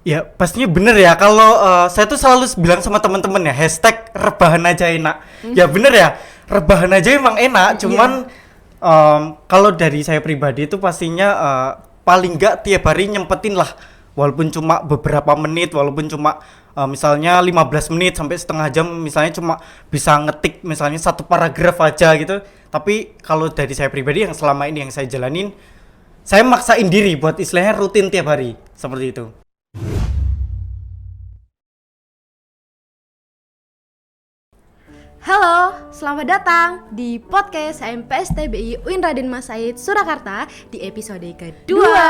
Ya pastinya bener ya, kalau saya tuh selalu bilang sama teman-teman ya, hashtag rebahan aja enak. Ya bener ya, rebahan aja emang enak, cuman kalau dari saya pribadi itu pastinya paling nggak tiap hari nyempetin lah, walaupun cuma beberapa menit, walaupun cuma misalnya 15 menit sampai setengah jam, misalnya cuma bisa ngetik misalnya satu paragraf aja gitu. Tapi kalau dari saya pribadi yang selama ini yang saya jalanin, saya maksain diri buat istilahnya rutin tiap hari seperti itu. Halo, selamat datang di podcast HMPSTBI UIN Raden Mas Said Surakarta di episode kedua.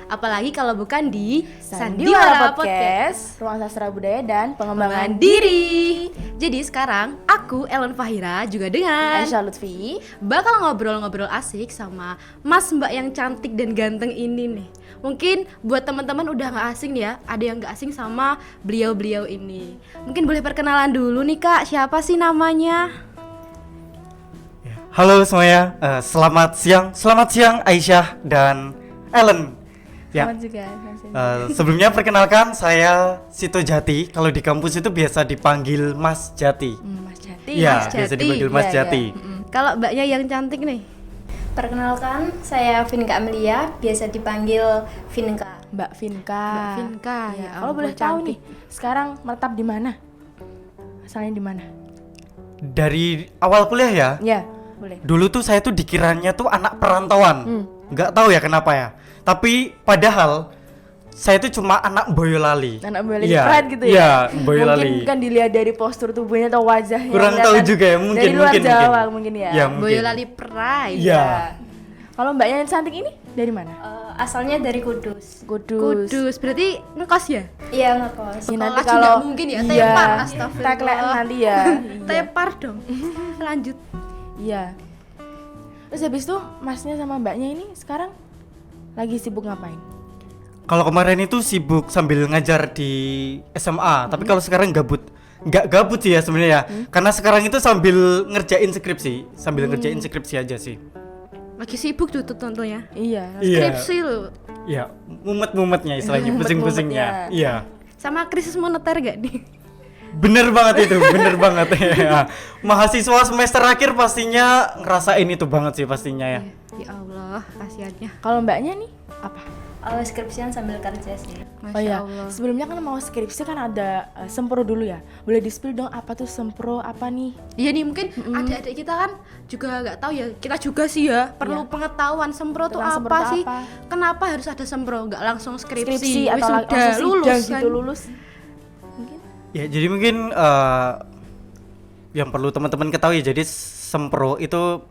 Apalagi kalau bukan di Sandiwara Podcast, Ruang Sastra Budaya dan Pengembangan Diri. Jadi sekarang aku Ellen Fahira juga dengan Aisyah Lutfi bakal ngobrol-ngobrol asik sama Mas Mbak yang cantik dan ganteng ini nih. Mungkin buat teman-teman udah nggak asing ya, ada yang nggak asing sama beliau-beliau ini. Mungkin boleh perkenalan dulu nih Kak, siapa sih namanya? Halo semuanya, selamat siang Aisyah dan Ellen. Ya, Selamat juga. sebelumnya perkenalkan saya Sito Jati. Kalau di kampus itu biasa dipanggil Mas Jati. Mas Jati. Iya, Mas biasa Jati. dipanggil Mas Iya, Jati. Kalau mbaknya yang cantik nih? Perkenalkan, saya Vinka Amelia, biasa dipanggil Vinka. Mbak Vinka. Mbak Vinka, Ya, ya kalau ampun, boleh tahu cantik. nih, sekarang menetap di mana? Asalnya di mana? Dari awal kuliah ya, Ya, boleh. dulu tuh saya tuh dikiranya tuh anak perantauan. Nggak tahu ya kenapa ya. Tapi padahal saya tuh cuma anak Boyolali. Anak Boyolali Iya, pride gitu ya? Iya, Boyolali. Mungkin kan dilihat dari postur tubuhnya atau wajahnya. Kurang tahu juga ya, mungkin dari luar mungkin. Jawa mungkin ya. Ya, mungkin. Boyolali Pride. Iya. Kalau mbaknya yang cantik ini dari mana? Asalnya dari Kudus. Kudus, berarti ngekos ya? Iya, ngekos. Ya, Sekolah juga mungkin ya, tepar, astagfirullah. Tagline nanti ya. Tepar dong. Lanjut. Iya. Terus habis itu masnya sama mbaknya ini sekarang lagi sibuk ngapain? Kalau kemarin itu sibuk sambil ngajar di SMA, tapi kalau sekarang gabut. Nggak gabut sih ya sebenarnya ya. Karena sekarang itu sambil ngerjain skripsi aja sih. Lagi sibuk tuh tentunya. Iya. Skripsi lo. Ya, mumet-mumetnya istilahnya, pusing-pusingnya. Iya. Sama krisis moneter gak nih? Bener banget itu, bener banget ya. Mahasiswa semester akhir pastinya ngerasain itu banget sih pastinya ya. Ya Allah, kasihannya. Kalau mbaknya nih apa? Skripsian sambil kerja sih. Masya Oh iya, Allah. sebelumnya kan mau skripsi kan ada sempro dulu ya. Boleh di-spill dong apa tuh sempro, apa nih? Iya nih mungkin adik-adik kita kan juga nggak tahu ya. Kita juga sih ya perlu pengetahuan sempro tuh Tentang apa sempro tuh sih? apa? Kenapa harus ada sempro? Nggak langsung skripsi, Skripsi wis atau udah langsung lulus sidang kan? gitu lulus. Mungkin? Ya, jadi mungkin yang perlu teman-teman ketahui, jadi sempro itu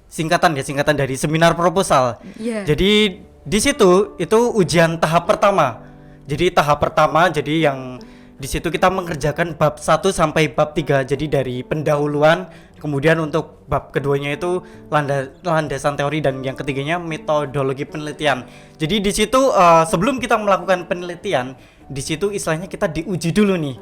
singkatan dari seminar proposal. Iya. Jadi di situ itu ujian tahap pertama. Jadi tahap pertama, jadi yang di situ kita mengerjakan bab 1 sampai bab 3. Jadi dari pendahuluan, kemudian untuk bab keduanya itu landasan teori, dan yang ketiganya metodologi penelitian. Jadi di situ sebelum kita melakukan penelitian, di situ istilahnya kita diuji dulu nih.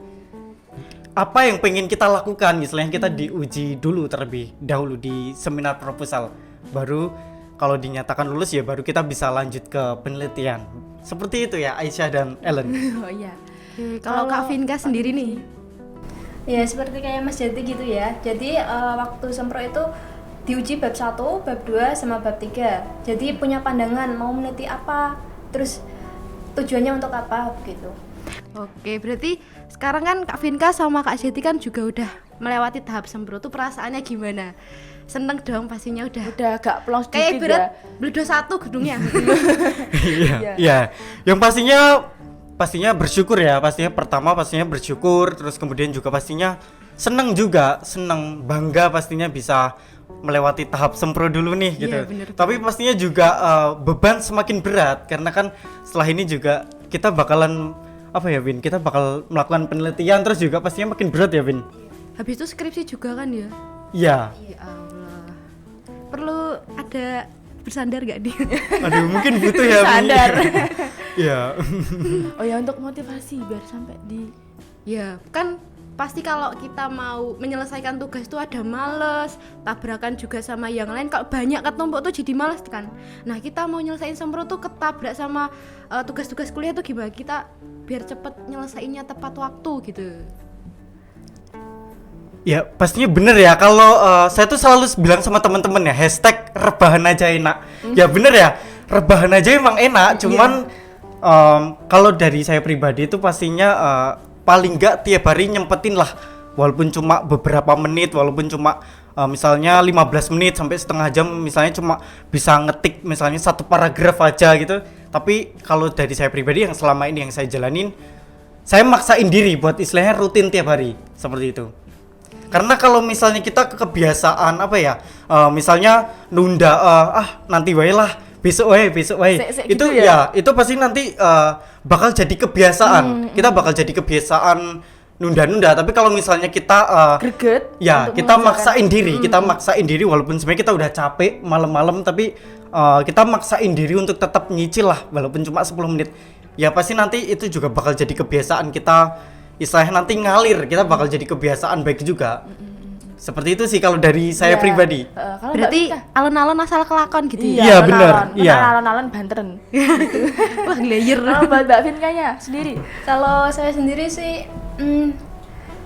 Apa yang pengen kita lakukan, istilahnya kita diuji dulu terlebih dahulu di seminar proposal. Baru kalau dinyatakan lulus ya baru kita bisa lanjut ke penelitian. Seperti itu ya Aisyah dan Ellen. Oh iya. Oke, kalau Kak Vinka sendiri nih, Ya, seperti kayak Mas Jati gitu ya. Jadi waktu sempro itu diuji bab 1, bab 2, sama bab 3. Jadi punya pandangan mau meneliti apa, terus tujuannya untuk apa gitu. oke berarti sekarang kan Kak Vinka sama Kak Jati kan juga udah melewati tahap sempro tuh perasaannya gimana? Seneng dong pastinya udah. Udah agak plong Kayak sedikit ibarat ya. Bledo 1 gedungnya. Iya. Iya. Yang pastinya bersyukur ya. Pastinya bersyukur, terus kemudian juga pastinya seneng, bangga pastinya bisa melewati tahap sempro dulu nih gitu. Iya, bener. Tapi pastinya juga beban semakin berat karena kan setelah ini juga kita bakalan apa ya, Vin? Kita bakal melakukan penelitian, terus juga pastinya makin berat ya, Vin. Habis itu skripsi juga kan ya? Iya. Ya Allah. Perlu ada bersandar gak nih? Aduh, mungkin butuh ya, Vin. Sadar. Iya. Oh ya, untuk motivasi biar sampai di Ya kan pasti kalau kita mau menyelesaikan tugas tuh ada males, tabrakan juga sama yang lain. Kalau banyak ketumpuk tuh jadi males kan. Nah, kita mau nyelesain sempro tuh ketabrak sama tugas-tugas kuliah tuh gimana? Kita biar cepet nyelesainnya tepat waktu gitu. Ya pastinya bener ya, kalau saya tuh selalu bilang sama teman-teman ya, hashtag rebahan aja enak. Ya bener ya, rebahan aja emang enak, cuman kalau dari saya pribadi itu pastinya paling nggak tiap hari nyempetin lah, walaupun cuma beberapa menit, walaupun cuma misalnya 15 menit sampai setengah jam, misalnya cuma bisa ngetik misalnya satu paragraf aja gitu. Tapi kalau dari saya pribadi yang selama ini yang saya jalanin, saya maksain diri buat istilahnya rutin tiap hari seperti itu. Karena kalau misalnya kita kebiasaan apa ya, misalnya nunda, nanti wae lah, besok wae, itu gitu ya itu pasti nanti bakal jadi kebiasaan. Kita bakal jadi kebiasaan nunda-nunda. Tapi kalau misalnya kita Greget ya untuk kita mengerjakan. maksain diri walaupun sebenarnya kita udah capek malam-malam, tapi kita maksain diri untuk tetap nyicil lah walaupun cuma 10 menit. Ya pasti nanti itu juga bakal jadi kebiasaan kita, istilahnya nanti ngalir, kita bakal jadi kebiasaan baik juga. Seperti itu sih kalau dari saya Iya. pribadi. Kalau Berarti Mbak Vika? alon-alon asal kelakon gitu Iya, ya. bener, iya. Alon-alon banteren. Wah, glayer. Kalau buat Mbak Vin kayaknya sendiri. Kalau saya sendiri sih,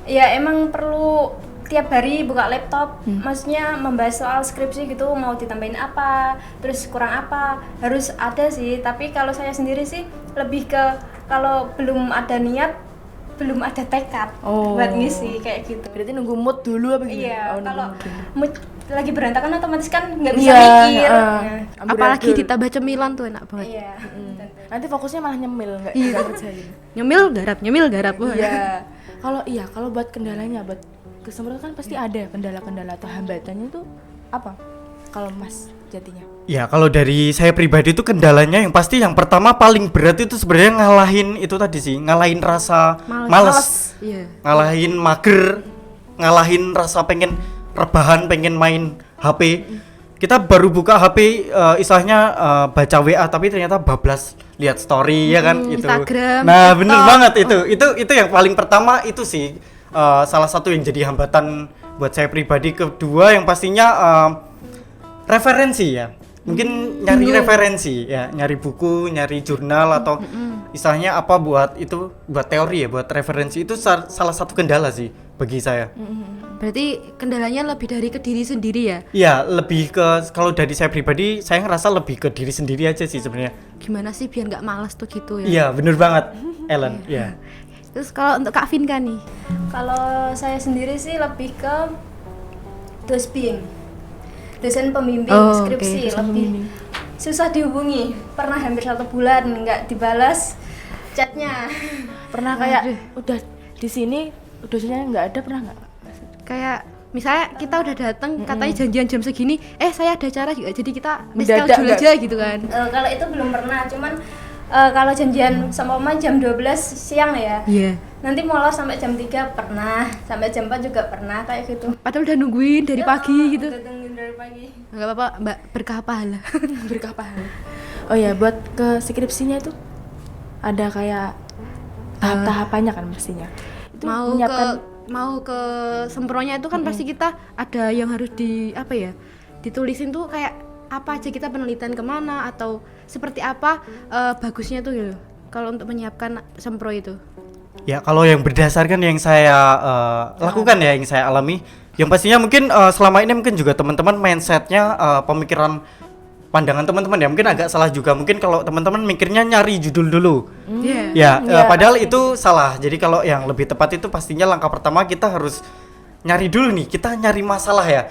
ya emang perlu tiap hari buka laptop, maksudnya membahas soal skripsi gitu, mau ditambahin apa, terus kurang apa, harus ada sih. Tapi kalau saya sendiri sih lebih ke kalau belum ada niat, belum ada tekad buat ngisi kayak gitu. Berarti nunggu mood dulu apa gimana? Iya, Oh, nunggu kalau mood dulu. mood lagi berantakan otomatis kan nggak bisa Iya, mikir. heeh. Nah, Apalagi Amburadul. ditambah cemilan tuh enak banget. iya. Nanti fokusnya malah nyemil, nggak ngerjain. Nyemil garap. Wah. Iya. Kalau buat kendalanya, buat kesemprot kan pasti ada kendala-kendala atau hambatannya itu apa? Kalau Mas jatinya? Ya kalau dari saya pribadi itu kendalanya yang pasti yang pertama paling berat itu sebenarnya ngalahin itu tadi sih, ngalahin rasa males. Iya. Ngalahin mager, ngalahin rasa pengen rebahan, pengen main HP. Kita baru buka HP istilahnya baca WA tapi ternyata bablas lihat story ya kan itu. Instagram, Nah, TikTok. bener banget itu yang paling pertama itu sih salah satu yang jadi hambatan buat saya pribadi. Kedua yang pastinya referensi ya. Mungkin nyari referensi ya, nyari buku, nyari jurnal atau istilahnya apa buat teori ya, buat referensi itu salah satu kendala sih bagi saya. Berarti kendalanya lebih dari ke diri sendiri ya. Iya, lebih ke kalau dari saya pribadi saya ngerasa lebih ke diri sendiri aja sih sebenarnya. Gimana sih biar nggak malas tuh gitu ya. Iya, bener banget, Ellen. Iya. Terus kalau untuk Kak Vinka nih, Kalau saya sendiri sih lebih ke dosen pembimbing Oh, skripsi, oke, lebih susah dihubungi. Pernah hampir 1 bulan nggak dibalas chatnya. Pernah kayak udah di sini dosennya nggak ada, pernah nggak? kayak misalnya kita udah datang katanya janjian jam segini, saya ada acara juga jadi kita Mendadak reschedule nggak? aja gitu kan. Kalau itu belum pernah, cuman kalau janjian sama Oma jam 12 siang ya. Iya. Nanti molor sampai jam 3 pernah, sampai jam 4 juga pernah kayak gitu. Padahal udah nungguin dari pagi gitu. Udah tungguin dari pagi. Enggak apa-apa, Mbak, berkah pahala. Berkah pahala. Oh ya, buat ke skripsinya itu ada kayak tahap-tahapannya kan mestinya. Itu mau ke sempronya itu kan pasti kita ada yang harus ditulisin tuh kayak apa aja kita penelitian kemana atau seperti apa bagusnya tuh gitu kalau untuk menyiapkan sempro itu. Ya kalau yang berdasarkan yang saya lakukan ya, yang saya alami, yang pastinya mungkin selama ini mungkin juga teman-teman mindsetnya pemikiran pandangan teman-teman ya mungkin agak salah juga. Mungkin kalau teman-teman mikirnya nyari judul dulu. Iya. Padahal itu salah. Jadi kalau yang lebih tepat itu pastinya langkah pertama kita harus nyari dulu nih, kita nyari masalah ya.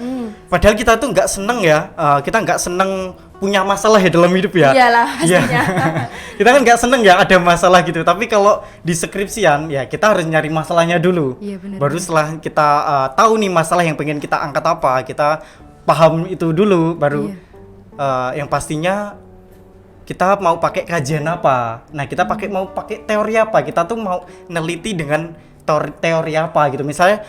Padahal kita tuh nggak seneng ya, kita nggak seneng punya masalah ya dalam hidup ya. Iyalah Iya. pastinya. Kita kan nggak seneng ya ada masalah gitu. Tapi kalau di skripsian ya kita harus nyari masalahnya dulu. Iya, benar. Baru setelah kita tahu nih masalah yang pengen kita angkat apa, kita paham itu dulu, baru yang pastinya kita mau pakai kajian apa. Nah, kita mau pakai teori apa? Kita tuh mau neliti dengan teori apa gitu. Misalnya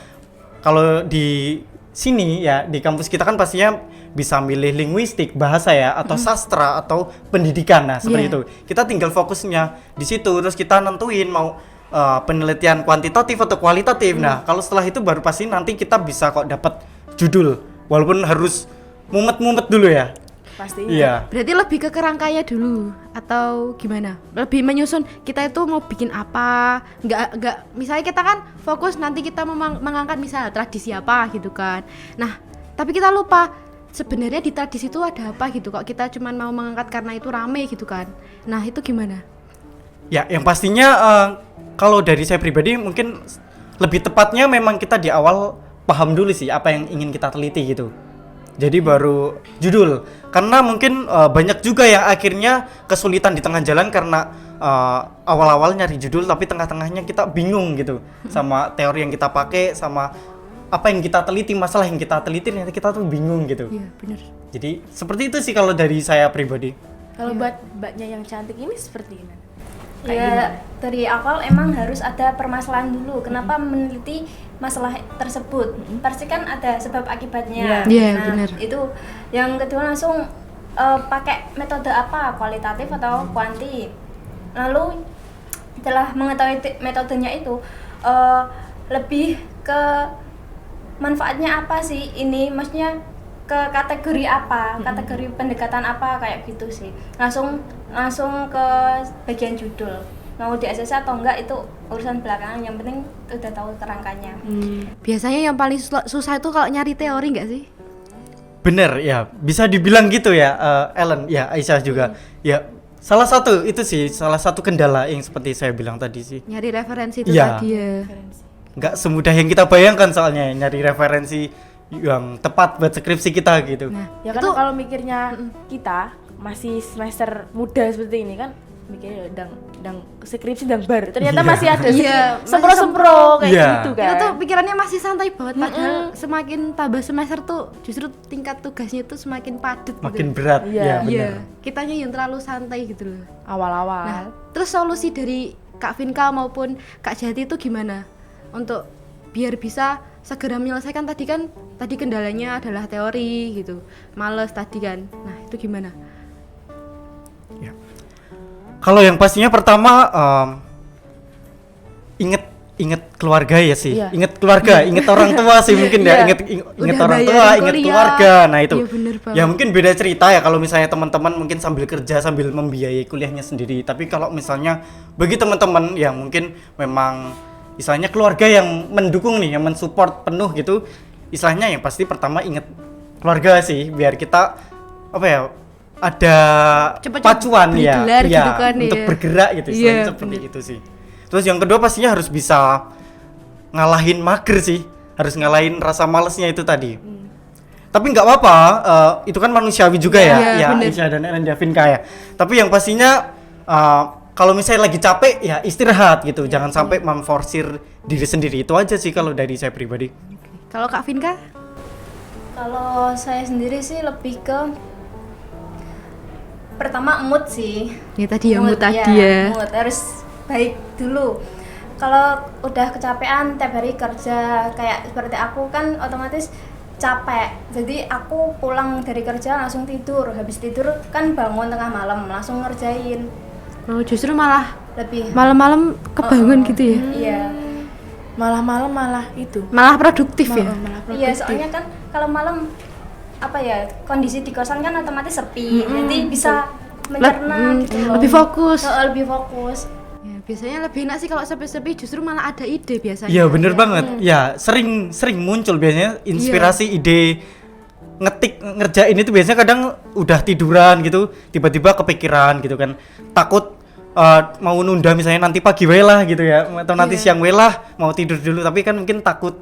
kalau di sini ya di kampus kita kan pastinya bisa milih linguistik, bahasa ya, atau sastra atau pendidikan. Nah, seperti itu. Kita tinggal fokusnya di situ, terus kita nentuin mau penelitian kuantitatif atau kualitatif. Nah, kalau setelah itu baru pasti nanti kita bisa kok dapat judul, walaupun harus mumet-mumet dulu ya. Pastinya. Iya. Berarti lebih ke kerangkanya dulu atau gimana? Lebih menyusun kita itu mau bikin apa? Enggak misalnya kita kan fokus nanti kita mengangkat misalnya tradisi apa gitu kan. Nah, tapi kita lupa sebenarnya di tradisi itu ada apa gitu kok kita cuman mau mengangkat karena itu rame gitu kan. Nah, itu gimana? Ya, yang pastinya kalau dari saya pribadi mungkin lebih tepatnya memang kita di awal paham dulu sih apa yang ingin kita teliti gitu. Jadi baru judul. Karena mungkin banyak juga yang akhirnya kesulitan di tengah jalan karena awal-awal nyari judul tapi tengah-tengahnya kita bingung gitu sama teori yang kita pakai, sama apa yang kita teliti, masalah yang kita teliti ternyata kita tuh bingung gitu. Iya, benar. Jadi seperti itu sih kalau dari saya pribadi. Kalau buat mbaknya yang cantik ini seperti gimana? Ya dari awal emang harus ada permasalahan dulu. Kenapa meneliti masalah tersebut? Pasti kan ada sebab akibatnya. Iya, Nah, benar. itu. Yang kedua langsung pakai metode apa? Kualitatif atau kuanti? Lalu setelah mengetahui metodenya itu lebih ke manfaatnya apa sih ini? Maksudnya ke kategori apa? Kategori pendekatan apa kayak gitu sih. Langsung ke bagian judul. Mau di ACC atau enggak itu urusan belakangan, yang penting udah tahu kerangkanya. Biasanya yang paling susah itu kalau nyari teori enggak sih? Bener ya, bisa dibilang gitu ya, Ellen, ya Aisyah juga. Ya, salah satu kendala yang seperti saya bilang tadi sih. Nyari referensi itu Iya. tadi ya. Nggak semudah yang kita bayangkan soalnya nyari referensi yang tepat buat skripsi kita gitu. Nah, Ya itu karena kalau mikirnya kita masih semester muda seperti ini kan mikirnya dang skripsi dang bar. Ternyata Iya. masih ada Iya, sempro-sempro kayak Iya. gitu kan. kita tuh pikirannya masih santai banget, padahal semakin tambah semester tuh justru tingkat tugasnya itu semakin padat Makin gitu. berat. Iya. Ya, Iya, bener. kitanya yang terlalu santai gitu loh. Awal-awal. Nah, terus solusi dari Kak Vinka maupun Kak Jati itu gimana untuk biar bisa segera menyelesaikan tadi kendalanya adalah teori gitu, males tadi kan. Nah, itu gimana? Ya. Kalau yang pastinya pertama inget keluarga ya sih. Iya. Inget keluarga, inget orang tua sih mungkin ya. Iya. Inget Udah orang tua, bayarin inget kuliah. keluarga. Nah, itu. Iya, bener banget. Ya mungkin beda cerita ya kalau misalnya teman-teman mungkin sambil kerja sambil membiayai kuliahnya sendiri. Tapi kalau misalnya bagi teman-teman yang mungkin memang istilahnya keluarga yang mendukung nih, yang mensupport penuh gitu, istilahnya yang pasti pertama inget keluarga sih, biar kita apa ya, ada Cepet-cepet pacuan ya, bergelar iya, gitu kan, untuk ya. bergerak gitu, istilahnya Iya, seperti itu sih. Terus yang kedua pastinya harus bisa ngalahin mager sih, harus ngalahin rasa malesnya itu tadi. Tapi nggak apa-apa, itu kan manusiawi juga ya, Iya, ya bener. Aisyah dan Ellen Davinka ya. Tapi yang pastinya kalau misalnya lagi capek ya istirahat gitu, jangan sampai memforsir diri sendiri. Itu aja sih kalau dari saya pribadi. Kalau Kak Vinka? Kalau saya sendiri sih lebih ke pertama mood sih. Ya tadi ya mood tadi ya, ya. mood harus baik dulu. Kalau udah kecapean tiap hari kerja kayak seperti aku kan otomatis capek. Jadi aku pulang dari kerja langsung tidur. Habis tidur kan bangun tengah malam langsung ngerjain. Oh, justru malah Lebih malam-malam kebangun gitu ya. iya. Malah malam malah itu. Malah produktif ya. Malah Iya, produktif. soalnya kan kalau malam apa ya, kondisi di kosan kan otomatis sepi. Jadi bisa mencerna gitu loh. Lebih fokus. Lebih fokus. Ya, biasanya lebih enak sih kalau sepi-sepi, justru malah ada ide biasanya. Iya bener banget. Ya sering muncul biasanya inspirasi ide ngetik ngerjain itu biasanya kadang udah tiduran gitu tiba-tiba kepikiran gitu kan, takut mau nunda misalnya nanti pagi wae lah gitu ya, atau nanti siang wae lah mau tidur dulu, tapi kan mungkin takut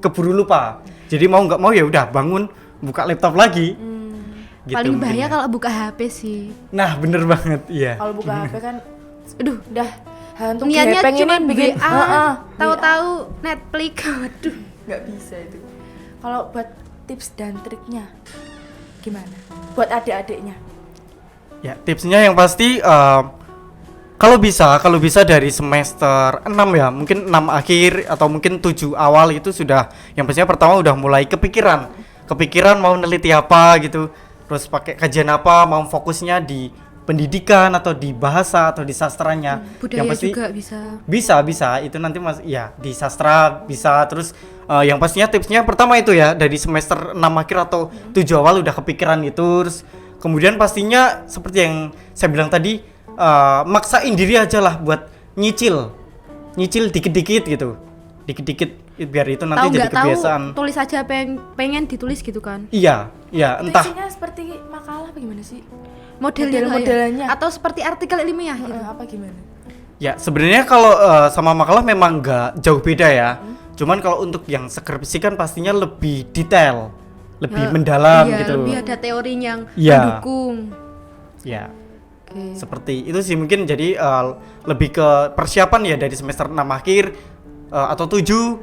keburu lupa, jadi mau nggak mau ya udah bangun buka laptop lagi. Gitu Paling mungkin bahaya ya. kalau buka HP sih. Nah bener banget iya. Kalau buka HP kan Aduh, udah hantu niatnya gepeng cuma ini bikin WA, tahu-tahu Netflix. Waduh. nggak bisa itu. Kalau buat tips dan triknya gimana? Buat adik-adiknya. Ya, tipsnya yang pasti kalau bisa dari semester 6 ya, mungkin 6 akhir atau mungkin 7 awal itu sudah, yang pastinya pertama udah mulai kepikiran mau neliti apa gitu, terus pakai kajian apa, mau fokusnya di pendidikan atau di bahasa atau di sastranya. Budaya yang pasti juga bisa. bisa itu nanti mas ya di sastra bisa. Terus yang pastinya tipsnya pertama itu ya dari semester 6 akhir atau 7 awal udah kepikiran itu. Terus kemudian pastinya seperti yang saya bilang tadi, maksain diri aja lah buat nyicil dikit-dikit gitu, dikit-dikit biar itu nanti Tahu jadi nggak tahu, kebiasaan. tulis aja apa yang pengen ditulis gitu kan. Iya Itu entah isinya seperti makalah apa gimana sih? Model-modelnya Modelnya. atau seperti artikel ilmiah gitu. Apa gimana? ya sebenarnya kalau sama makalah memang nggak jauh beda ya. Cuman kalau untuk yang skripsi kan pastinya lebih detail, lebih mendalam iya, gitu. lebih ada teorinya yang Iya. mendukung. Ya Oke. seperti itu sih mungkin. Jadi lebih ke persiapan ya dari semester 6 akhir atau 7.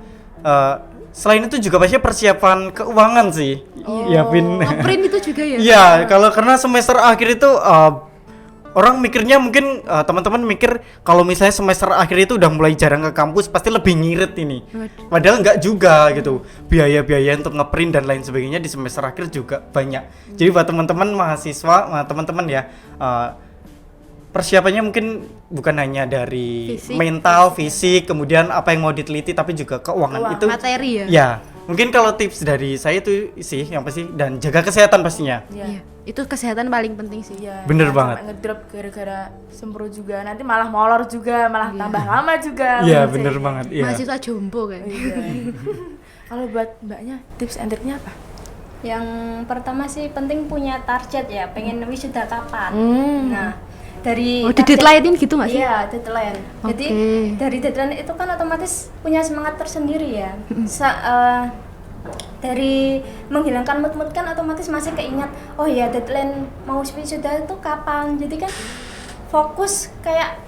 Selain itu juga pastinya persiapan keuangan sih. Iya, Vin. Ngeprint itu juga ya. Iya, kalau karena semester akhir itu orang mikirnya mungkin teman-teman mikir kalau misalnya semester akhir itu udah mulai jarang ke kampus pasti lebih ngirit ini. Padahal enggak juga gitu. Biaya-biaya untuk ngeprint dan lain sebagainya di semester akhir juga banyak. Jadi buat teman-teman mahasiswa, teman-teman ya, persiapannya mungkin bukan hanya dari Fisik. mental, fisik, kemudian apa yang mau diteliti tapi juga keuangan itu. Materi ya. Ya, mungkin kalau tips dari saya itu sih yang pasti dan jaga kesehatan pastinya. Iya. Itu kesehatan paling penting sih. Iya, Bener jangan banget. sampai ngedrop gara-gara sempro juga, nanti malah molor juga, malah tambah lama juga. Iya, menurut bener saya. banget. Iya. Mahasiswa jombo kan. Iya. Kalau buat mbaknya tips and triknya apa? Yang pertama sih penting punya target ya, pengen wisuda kapan. Nah, dari Oh, di deadline-in gitu nggak sih? Iya, deadline. Jadi Oke. dari deadline itu kan otomatis punya semangat tersendiri ya. Dari menghilangkan mood-mood kan otomatis masih keingat, oh ya deadline mau wisuda itu kapan. Jadi kan fokus kayak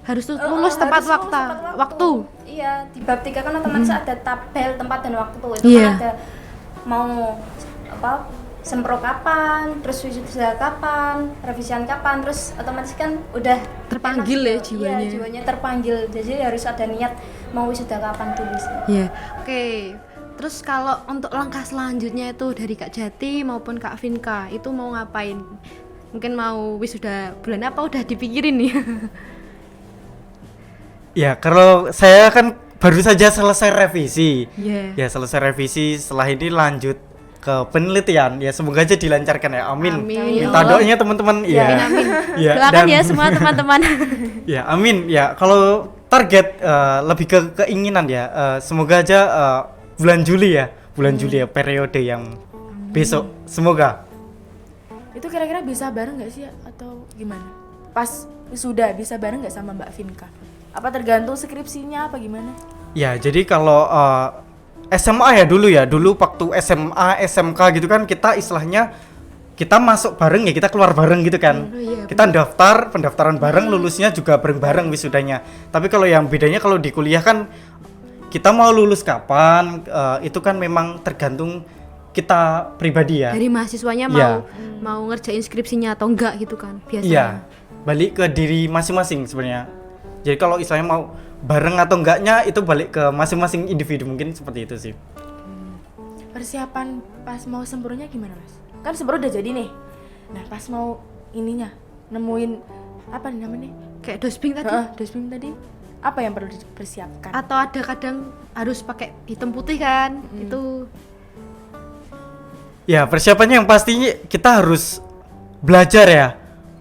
Harus lulus tepat harus lulus waktu. Iya, di bab 3 kan otomatis ada tabel tempat dan waktu. Itu Iya. kan ada mau apa? Sempro kapan, terus wisuda kapan, revisian kapan, terus otomatis kan udah Terpanggil ya enak, jiwanya. Iya, jiwanya terpanggil. Jadi harus ada niat mau wisuda kapan dulu sih. Iya. Oke. Terus kalau untuk langkah selanjutnya itu dari Kak Jati maupun Kak Vinka itu mau ngapain? Mungkin mau wisuda bulan apa udah dipikirin nih? Ya, kalau saya kan baru saja selesai revisi. Iya. Ya, selesai revisi, setelah ini lanjut ke penelitian. Ya, semoga aja dilancarkan ya. Amin. Amin. Minta doanya teman-teman. Iya. Amin. Ya, Doakan dan- ya semua teman-teman. Ya, amin. Ya, kalau target lebih ke keinginan ya. Semoga aja bulan Juli ya. Bulan Juli ya, periode yang besok. Semoga. Itu kira-kira bisa bareng nggak sih atau gimana? Pas sudah bisa bareng nggak sama Mbak Vinka? Apa tergantung skripsinya apa gimana? Ya, jadi kalau SMA ya dulu waktu SMA, SMK gitu kan kita istilahnya kita masuk bareng ya, kita keluar bareng gitu kan. iya, Kita pendaftaran bareng, lulusnya juga bareng-bareng wisudanya. Tapi kalau yang bedanya kalau di kuliah kan kita mau lulus kapan, itu kan memang tergantung kita pribadi ya. Dari mahasiswanya Iya. mau ngerjain skripsinya atau enggak gitu kan biasanya. Iya, balik ke diri masing-masing sebenarnya. Jadi kalau istilahnya mau bareng atau enggaknya itu balik ke masing-masing individu, mungkin seperti itu sih. Persiapan pas mau sempurnya gimana Mas? Kan sempro udah jadi nih. Nah pas mau ininya nemuin apa nih namanya? Kayak dosping tadi. Dosping tadi apa yang perlu dipersiapkan? Atau ada kadang harus pakai hitam putih kan? Itu Ya, persiapannya yang pastinya kita harus belajar ya.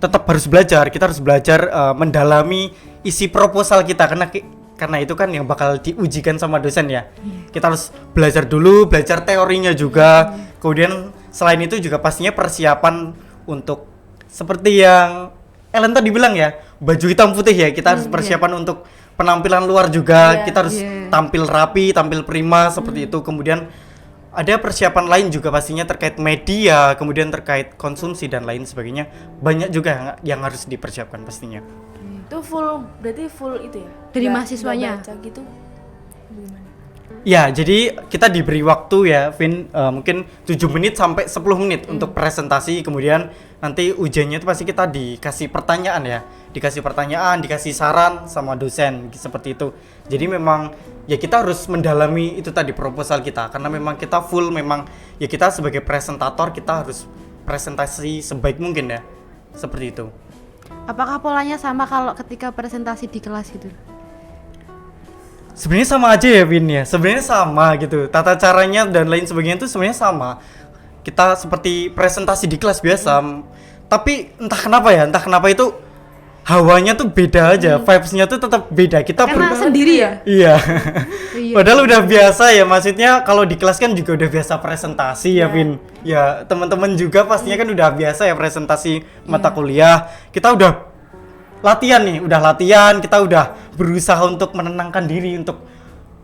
Tetap harus belajar. Kita harus belajar mendalami isi proposal kita karena itu kan yang bakal diujikan sama dosen ya. Kita harus belajar dulu, belajar teorinya juga. Kemudian selain itu juga pastinya persiapan untuk seperti yang Ellen tadi bilang ya, baju hitam putih ya. Kita harus persiapan untuk penampilan luar juga. Kita harus tampil rapi, tampil prima seperti itu. Kemudian ada persiapan lain juga pastinya terkait media, kemudian terkait konsumsi dan lain sebagainya. Banyak juga yang harus dipersiapkan pastinya. Itu berarti full itu ya? Dari Nggak- mahasiswanya? nggak baca gitu? Gimana? Ya, jadi kita diberi waktu ya, Vin, mungkin 7 menit sampai 10 menit untuk presentasi. Kemudian nanti ujiannya itu pasti kita dikasih pertanyaan ya. Dikasih pertanyaan, dikasih saran sama dosen seperti itu. Jadi memang ya kita harus mendalami itu tadi proposal kita, karena memang kita full, memang ya kita sebagai presentator kita harus presentasi sebaik mungkin ya. Seperti itu. Apakah polanya sama kalau ketika presentasi di kelas gitu? Sebenarnya sama aja ya Vin ya. Sebenarnya sama gitu. Tata caranya dan lain sebagainya itu sebenarnya sama. Kita seperti presentasi di kelas biasa. Tapi entah kenapa itu hawanya tuh beda aja. Vibes-nya tuh tetap beda. Kita Karena sendiri ya? Iya. Iya. Padahal udah biasa ya, maksudnya kalau di kelas kan juga udah biasa presentasi ya, Vin. Ya, teman-teman juga pastinya kan udah biasa ya presentasi mata kuliah. Kita udah latihan, kita udah berusaha untuk menenangkan diri, untuk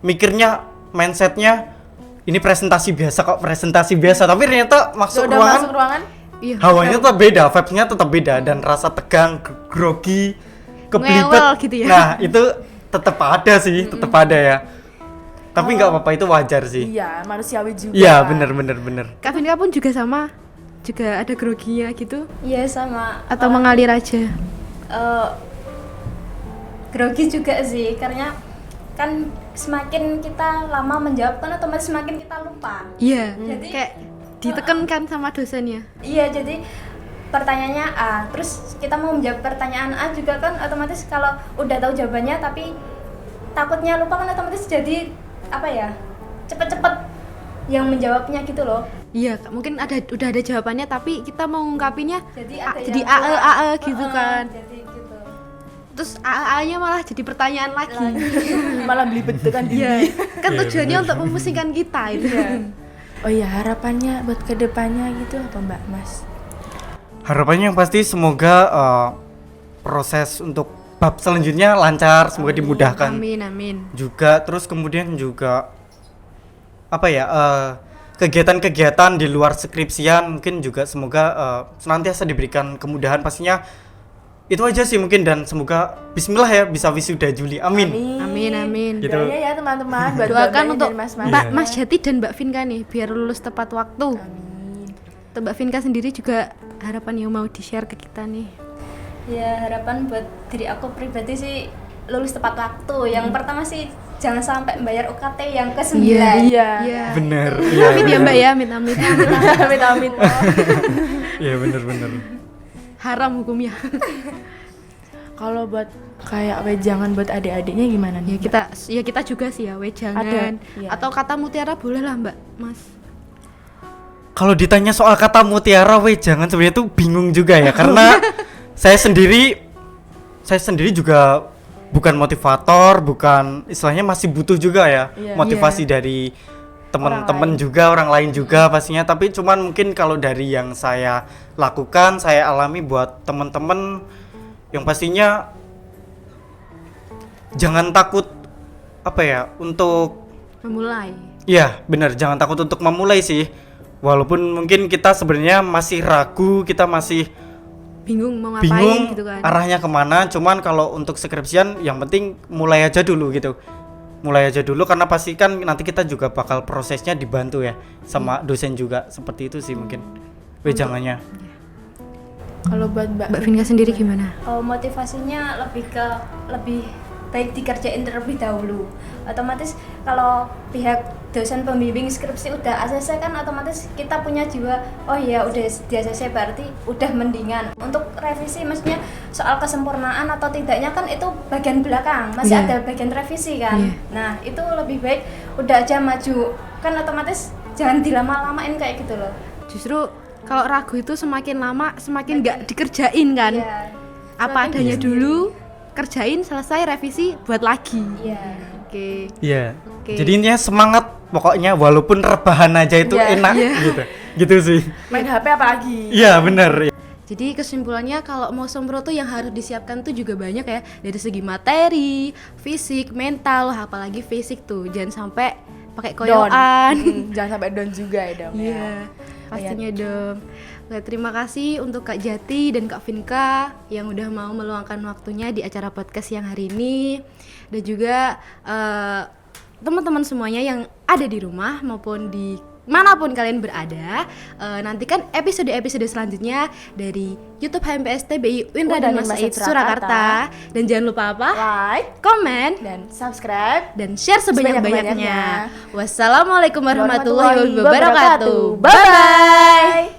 mikirnya, mindsetnya ini presentasi biasa, tapi ternyata masuk Udah ruangan, masuk ruangan? Iya. hawanya tetap beda, vibes-nya tetap beda, dan rasa tegang, grogi, Ngewel kebelibet, gitu ya. nah itu tetap ada sih, tetap ada ya. Tapi nggak apa-apa, itu wajar sih. Iya, manusiawi juga. Iya, bener. Kak Vinka pun juga sama? Juga ada groginya gitu? Iya sama. Atau mengalir aja? Grogi juga sih, karena kan semakin kita lama menjawab kan otomatis semakin kita lupa. Iya. Jadi Kayak ditekankan sama dosennya. Iya, jadi pertanyaannya A, terus kita mau menjawab pertanyaan A juga kan otomatis kalau udah tahu jawabannya tapi takutnya lupa kan otomatis jadi apa ya, cepet-cepet yang menjawabnya gitu loh. Iya, mungkin udah ada jawabannya tapi kita mau ngungkapinnya Jadi jadi yang kurang. AE gitu kan. Jadi gitu. Terus AE-nya malah jadi pertanyaan lagi. Malah belibet kan Iya. diri. Kan tujuannya untuk memusingkan kita itu. Oh iya, harapannya buat kedepannya gitu apa Mbak Mas? Harapannya yang pasti semoga proses untuk bab selanjutnya lancar, semoga dimudahkan. Amin. Juga terus kemudian juga apa ya, kegiatan-kegiatan di luar skripsian mungkin juga semoga senantiasa diberikan kemudahan pastinya. Itu aja sih mungkin, dan semoga bismillah ya bisa wisuda Juli, amin. Amin. Gitu. Doanya ya teman-teman, buat Doakan mbak-mbaknya untuk dan mas-mas. Mbak Mas Jati dan Mbak Vinka nih biar lulus tepat waktu. Amin. Untuk Mbak Vinka sendiri juga harapan yang mau di-share ke kita nih. Ya harapan buat diri aku pribadi sih lulus tepat waktu. Yang pertama sih jangan sampai membayar UKT yang ke-9. Iya. Bener. Amit ya Mbak ya, amit. Amit. Iya bener. Haram hukumnya. Kalau buat kayak wejangan buat adik-adiknya gimana nih? Ya kita juga sih ya, jangan. Ada, iya. Atau kata mutiara boleh lah Mbak, Mas. Kalau ditanya soal kata mutiara, jangan, sebenarnya tuh bingung juga ya, karena saya sendiri juga bukan motivator, bukan, istilahnya masih butuh juga ya, Iya. motivasi dari teman-teman juga, orang lain juga pastinya. Tapi cuman mungkin kalau dari yang saya lakukan, saya alami buat teman-teman yang pastinya jangan takut apa ya untuk Memulai. iya benar, jangan takut untuk memulai sih. Walaupun mungkin kita sebenarnya masih ragu, kita masih Bingung mau ngapain bingung gitu kan. arahnya kemana. Cuman kalau untuk skripsian yang penting mulai aja dulu gitu. Mulai aja dulu, karena pasti kan nanti kita juga bakal prosesnya dibantu ya sama dosen juga. Seperti itu sih mungkin wejangannya. Kalau buat Mbak Vinka sendiri gimana? Motivasinya lebih baik dikerjain terlebih dahulu. Otomatis kalau pihak dosen pembimbing skripsi udah ACC kan otomatis kita punya jiwa, oh ya udah di ACC berarti udah mendingan. Untuk revisi maksudnya soal kesempurnaan atau tidaknya kan itu bagian belakang, masih ada bagian revisi kan. Nah itu lebih baik udah aja maju, kan otomatis jangan dilama-lamain kayak gitu loh. Justru kalau ragu itu semakin lama semakin nggak dikerjain kan. Iya. Apa adanya dulu, kerjain, selesai, revisi, buat lagi. Iya. Oke. Iya. Oke. Jadi intinya semangat pokoknya, walaupun rebahan aja itu Iya. enak gitu. Gitu sih. main HP apalagi? Iya benar. Jadi kesimpulannya kalau mau sempro tuh yang harus disiapkan tuh juga banyak ya, dari segi materi, fisik, mental, apalagi fisik tuh jangan sampai pakai koyokan. Jangan sampai down juga ya dong. Iya, pastinya dong. Oke, terima kasih untuk Kak Jati dan Kak Vinka yang udah mau meluangkan waktunya di acara podcast yang hari ini. Dan juga teman-teman semuanya yang ada di rumah maupun di manapun kalian berada, nantikan episode-episode selanjutnya dari YouTube HMPS TBI Winra dan Mas Said Surakarta. Dan jangan lupa apa? Like, Komen dan subscribe. dan share sebanyak-banyaknya. Sebanyak-banyaknya. Wassalamualaikum warahmatullahi Warahmatullahi wabarakatuh. wabarakatuh. Bye-bye.